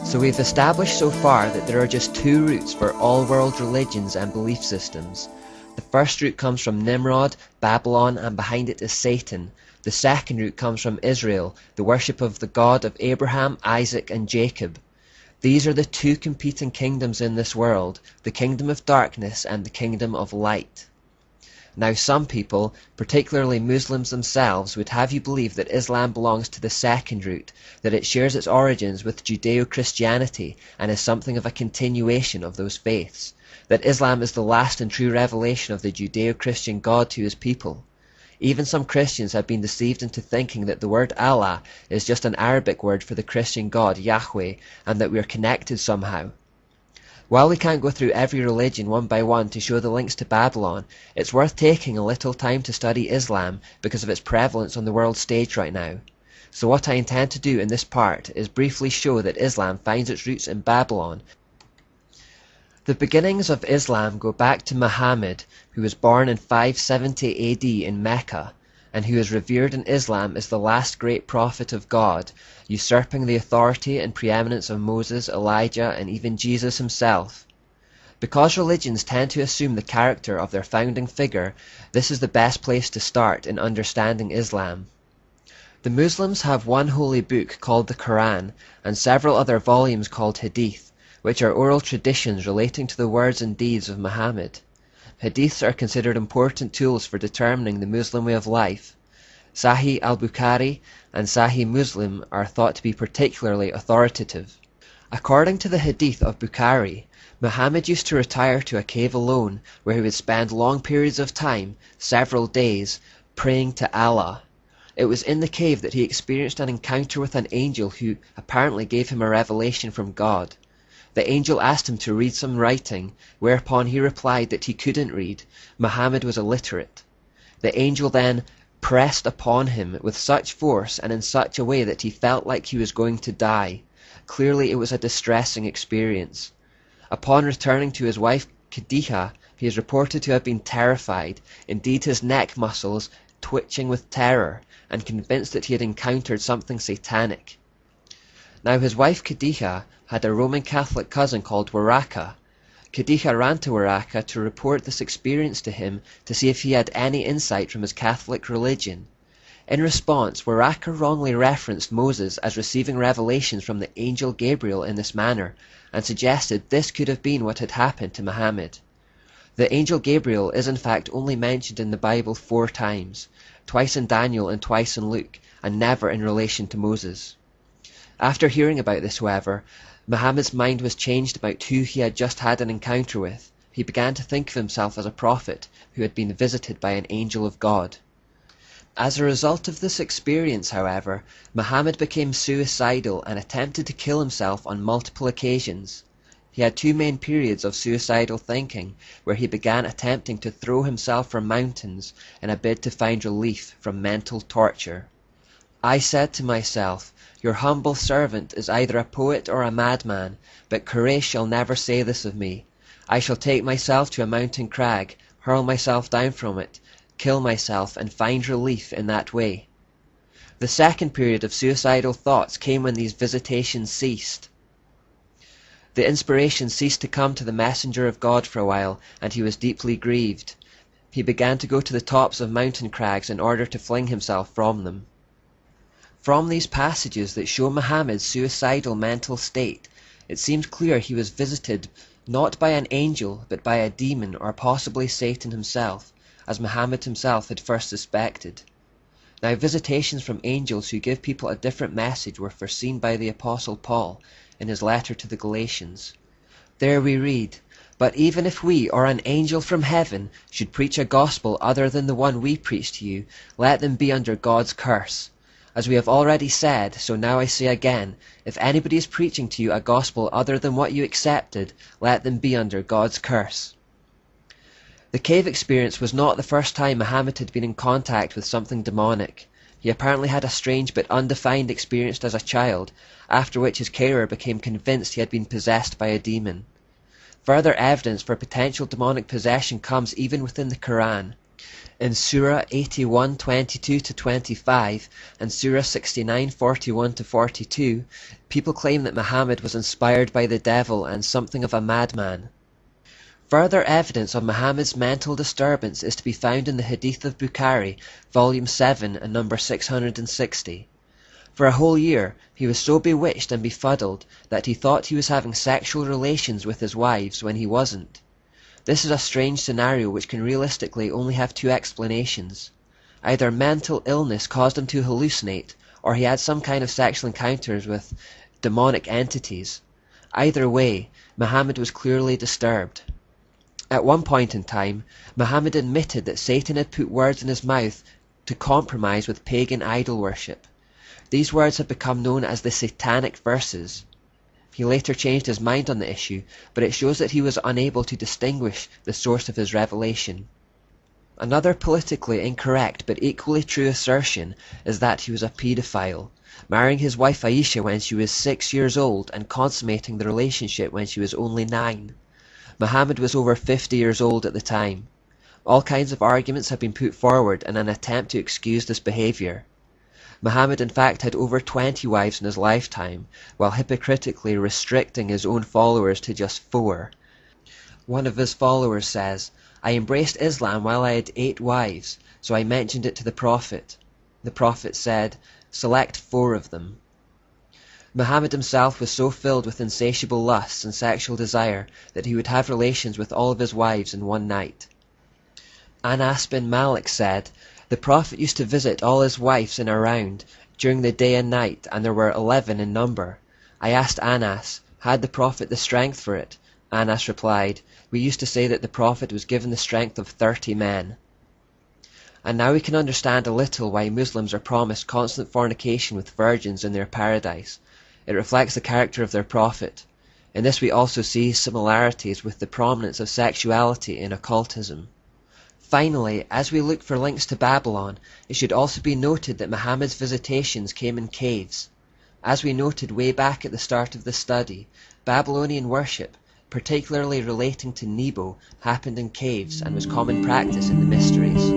So we've established so far that there are just two routes for all world religions and belief systems. The first route comes from Nimrod, Babylon, and behind it is Satan. The second route comes from Israel, the worship of the God of Abraham, Isaac, and Jacob. These are the two competing kingdoms in this world, the kingdom of darkness and the kingdom of light. Now some people, particularly Muslims themselves, would have you believe that Islam belongs to the second route, that it shares its origins with Judeo-Christianity and is something of a continuation of those faiths, that Islam is the last and true revelation of the Judeo-Christian God to his people. Even some Christians have been deceived into thinking that the word Allah is just an Arabic word for the Christian God, Yahweh, and that we are connected somehow. While we can't go through every religion one by one to show the links to Babylon, it's worth taking a little time to study Islam because of its prevalence on the world stage right now. So what I intend to do in this part is briefly show that Islam finds its roots in Babylon. The beginnings of Islam go back to Muhammad, who was born in 570 AD in Mecca, and who is revered in Islam as the last great prophet of God, usurping the authority and preeminence of Moses, Elijah, and even Jesus himself. Because religions tend to assume the character of their founding figure, this is the best place to start in understanding Islam. The Muslims have one holy book called the Quran, and several other volumes called Hadith, which are oral traditions relating to the words and deeds of Muhammad. Hadiths are considered important tools for determining the Muslim way of life. Sahih al-Bukhari and Sahih Muslim are thought to be particularly authoritative. According to the Hadith of Bukhari, Muhammad used to retire to a cave alone where he would spend long periods of time, several days, praying to Allah. It was in the cave that he experienced an encounter with an angel who apparently gave him a revelation from God. The angel asked him to read some writing, whereupon he replied that he couldn't read. Muhammad was illiterate. The angel then pressed upon him with such force and in such a way that he felt like he was going to die. Clearly it was a distressing experience. Upon returning to his wife Khadija, he is reported to have been terrified, indeed his neck muscles twitching with terror, and convinced that he had encountered something satanic. Now his wife Khadija had a Roman Catholic cousin called Waraka. Khadija ran to Waraka to report this experience to him to see if he had any insight from his Catholic religion. In response, Waraka wrongly referenced Moses as receiving revelations from the angel Gabriel in this manner, and suggested this could have been what had happened to Muhammad. The angel Gabriel is in fact only mentioned in the Bible 4 times, twice in Daniel and twice in Luke, and never in relation to Moses. After hearing about this, however, Muhammad's mind was changed about who he had just had an encounter with. He began to think of himself as a prophet who had been visited by an angel of God. As a result of this experience, however, Muhammad became suicidal and attempted to kill himself on multiple occasions. He had 2 main periods of suicidal thinking, where he began attempting to throw himself from mountains in a bid to find relief from mental torture. I said to myself, "Your humble servant is either a poet or a madman, but Quraysh shall never say this of me. I shall take myself to a mountain crag, hurl myself down from it, kill myself, and find relief in that way." The second period of suicidal thoughts came when these visitations ceased. The inspiration ceased to come to the messenger of God for a while, and he was deeply grieved. He began to go to the tops of mountain crags in order to fling himself from them. From these passages that show Muhammad's suicidal mental state, it seems clear he was visited not by an angel but by a demon or possibly Satan himself, as Muhammad himself had first suspected. Now visitations from angels who give people a different message were foreseen by the Apostle Paul in his letter to the Galatians. There we read, "But even if we or an angel from heaven should preach a gospel other than the one we preach to you, let them be under God's curse. As we have already said, so now I say again, if anybody is preaching to you a gospel other than what you accepted, let them be under God's curse." The cave experience was not the first time Muhammad had been in contact with something demonic. He apparently had a strange but undefined experience as a child, after which his carer became convinced he had been possessed by a demon. Further evidence for potential demonic possession comes even within the Quran. In Surah 81:22-25 and Surah 69:41-42, people claim that Muhammad was inspired by the devil and something of a madman. Further evidence of Muhammad's mental disturbance is to be found in the Hadith of Bukhari, volume 7 and number 660. For a whole year he was so bewitched and befuddled that he thought he was having sexual relations with his wives when he wasn't. This is a strange scenario which can realistically only have two explanations. Either mental illness caused him to hallucinate, or he had some kind of sexual encounters with demonic entities. Either way, Muhammad was clearly disturbed. At one point in time, Muhammad admitted that Satan had put words in his mouth to compromise with pagan idol worship. These words have become known as the Satanic Verses. He later changed his mind on the issue, but it shows that he was unable to distinguish the source of his revelation. Another politically incorrect but equally true assertion is that he was a paedophile, marrying his wife Aisha when she was 6 years old and consummating the relationship when she was only 9. Muhammad was over 50 years old at the time. All kinds of arguments have been put forward in an attempt to excuse this behavior. Muhammad in fact had over 20 wives in his lifetime, while hypocritically restricting his own followers to just 4. One of his followers says, "I embraced Islam while I had 8 wives, so I mentioned it to the Prophet. The Prophet said, 'Select 4 of them.'" Muhammad himself was so filled with insatiable lusts and sexual desire that he would have relations with all of his wives in one night. Anas bin Malik said, "The Prophet used to visit all his wives in a round, during the day and night, and there were 11 in number. I asked Anas, had the Prophet the strength for it? Anas replied, we used to say that the Prophet was given the strength of 30 men. And now we can understand a little why Muslims are promised constant fornication with virgins in their paradise. It reflects the character of their Prophet. In this we also see similarities with the prominence of sexuality in occultism. Finally, as we look for links to Babylon, it should also be noted that Muhammad's visitations came in caves. As we noted way back at the start of this study, Babylonian worship, particularly relating to Nebo, happened in caves and was common practice in the mysteries.